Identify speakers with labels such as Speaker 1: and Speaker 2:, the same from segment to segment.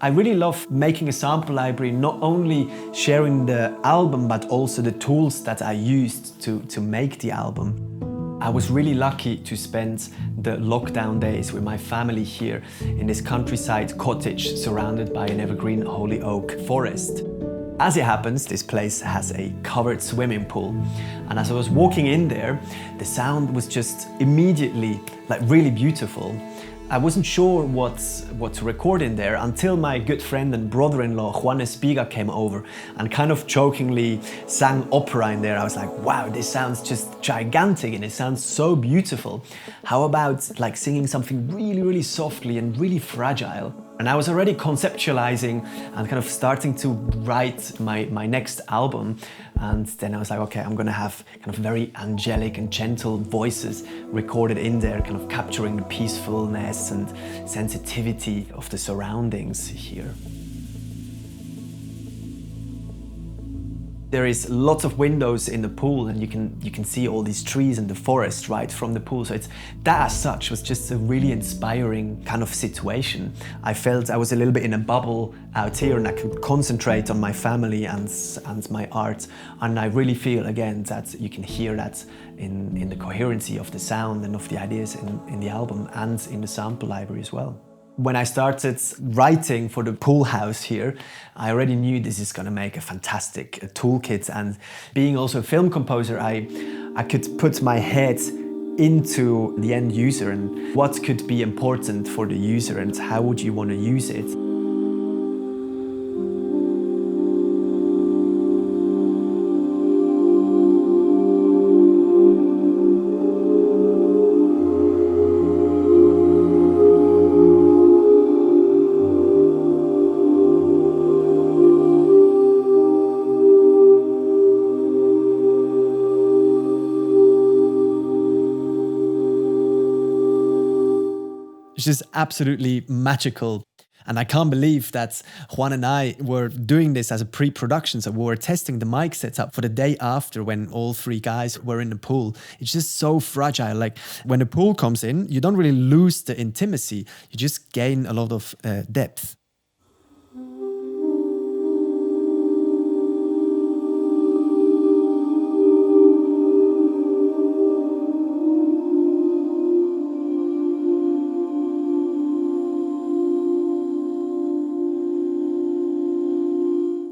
Speaker 1: I really love making a sample library, not only sharing the album, but also the tools that I used to make the album. I was really lucky to spend the lockdown days with my family here in this countryside cottage surrounded by an evergreen holy oak forest. As it happens, this place has a covered swimming pool, and as I was walking in there, the sound was just immediately really beautiful. I wasn't sure what to record in there until my good friend and brother-in-law Juan Espiga came over and kind of jokingly sang opera in there. I was like, wow, this sounds just gigantic and it sounds so beautiful. How about singing something really, really softly and really fragile? And I was already conceptualizing and kind of starting to write my next album. And then I was like, okay, I'm gonna have kind of very angelic and gentle voices recorded in there, kind of capturing the peacefulness and sensitivity of the surroundings here. There is lots of windows in the pool, and you can see all these trees and the forest right from the pool. So that as such was just a really inspiring kind of situation. I felt I was a little bit in a bubble out here, and I could concentrate on my family and my art. And I really feel again that you can hear that in the coherency of the sound and of the ideas in the album and in the sample library as well. When I started writing for the pool house here, I already knew this is going to make a fantastic toolkit. And being also a film composer, I could put my head into the end user and what could be important for the user and how would you want to use it. It's just absolutely magical. And I can't believe that Juan and I were doing this as a pre-production. So we were testing the mic setup for the day after when all three guys were in the pool. It's just so fragile. Like when the pool comes in, you don't really lose the intimacy. You just gain a lot of depth.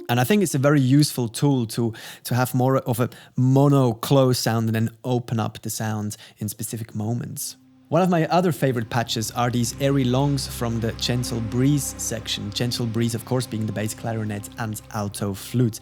Speaker 1: And I think it's a very useful tool to have more of a mono close sound and then open up the sound in specific moments. One of my other favorite patches are these airy longs from the Gentle Breeze section. Gentle Breeze, of course, being the bass clarinet and alto flute.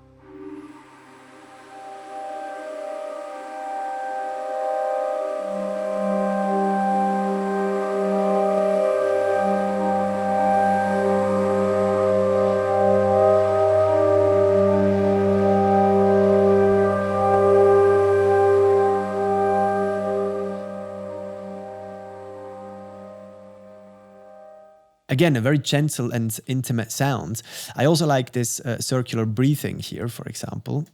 Speaker 1: Again, a very gentle and intimate sound. I also like this circular breathing here, for example.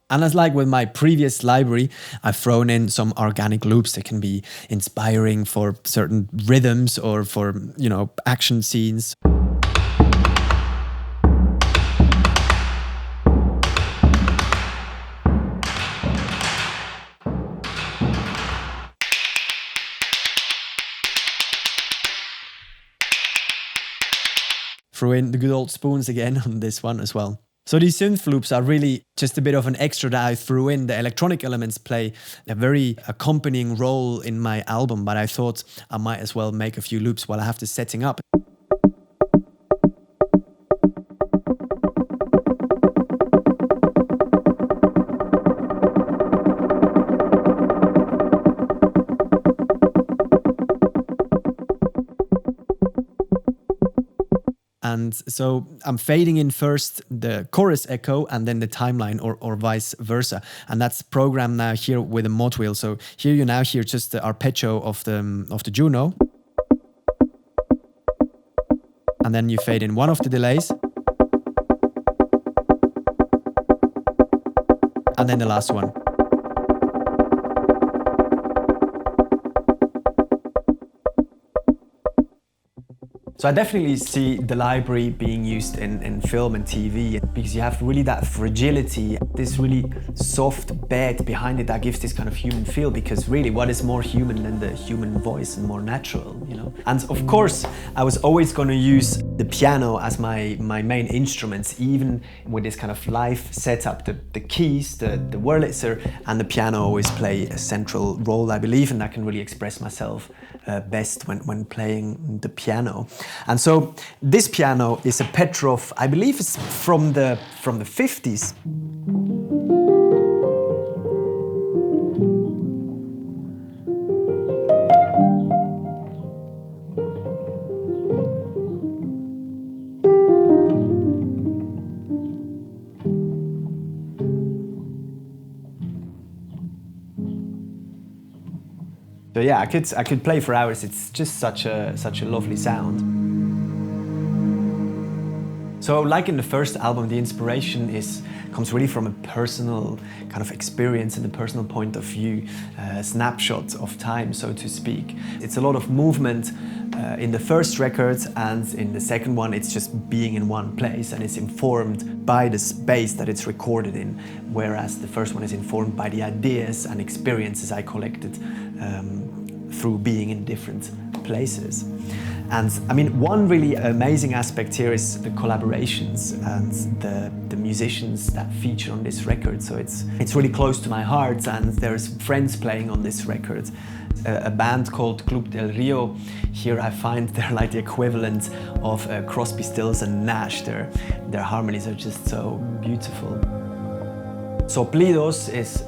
Speaker 1: And as like with my previous library, I've thrown in some organic loops that can be inspiring for certain rhythms or for, action scenes. Throw in the good old spoons again on this one as well. So these synth loops are really just a bit of an extra that I threw in. The electronic elements play a very accompanying role in my album, but I thought I might as well make a few loops while I have this setting up. And so I'm fading in first the chorus echo and then the timeline, or vice versa. And that's programmed now here with a mod wheel. So here you now hear just the arpeggio of the Juno. And then you fade in one of the delays. And then the last one. So I definitely see the library being used in film and TV, because you have really that fragility, this really soft bed behind it that gives this kind of human feel, because really what is more human than the human voice and more natural, you know? And of course, I was always going to use the piano as my main instruments, even with this kind of live setup. The keys, the Wurlitzer and the piano always play a central role, I believe, and I can really express myself best when playing the piano. And so this piano is a Petrov, I believe it's from the 50s. So yeah, I could play for hours. It's just such a lovely sound. So like in the first album, the inspiration comes really from a personal kind of experience and a personal point of view, a snapshot of time, so to speak. It's a lot of movement in the first record, and in the second one it's just being in one place, and it's informed by the space that it's recorded in, whereas the first one is informed by the ideas and experiences I collected through being in different places. And I mean, one really amazing aspect here is the collaborations and the musicians that feature on this record. So it's really close to my heart, and there's friends playing on this record. A band called Club del Rio. Here I find they're like the equivalent of Crosby, Stills and Nash. Their harmonies are just so beautiful. Soplidos is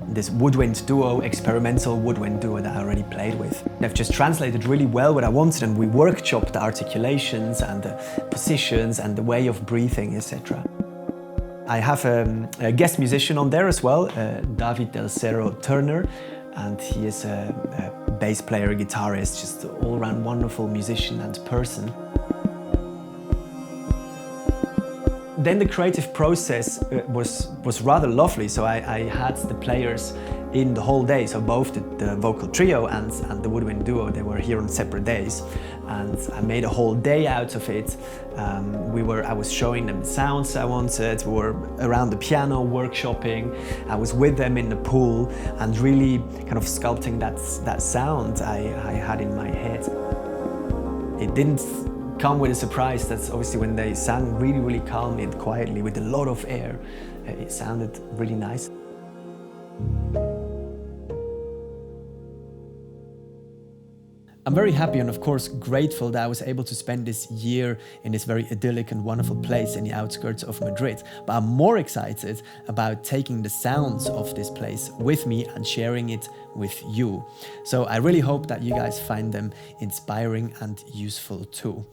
Speaker 1: this woodwind duo, experimental woodwind duo that I already played with. They've just translated really well what I wanted, and we workshopped the articulations and the positions and the way of breathing, etc. I have a guest musician on there as well, David Del Cerro Turner, and he is a bass player, guitarist, just all-around wonderful musician and person. Then the creative process was rather lovely. So I had the players in the whole day. So both the vocal trio and the woodwind duo, they were here on separate days. And I made a whole day out of it. I was showing them the sounds I wanted. We were around the piano workshopping. I was with them in the pool and really kind of sculpting that sound I had in my head. It didn't come with a surprise. That's obviously when they sang really, really calmly and quietly with a lot of air. It sounded really nice. I'm very happy and of course grateful that I was able to spend this year in this very idyllic and wonderful place in the outskirts of Madrid. But I'm more excited about taking the sounds of this place with me and sharing it with you. So I really hope that you guys find them inspiring and useful too.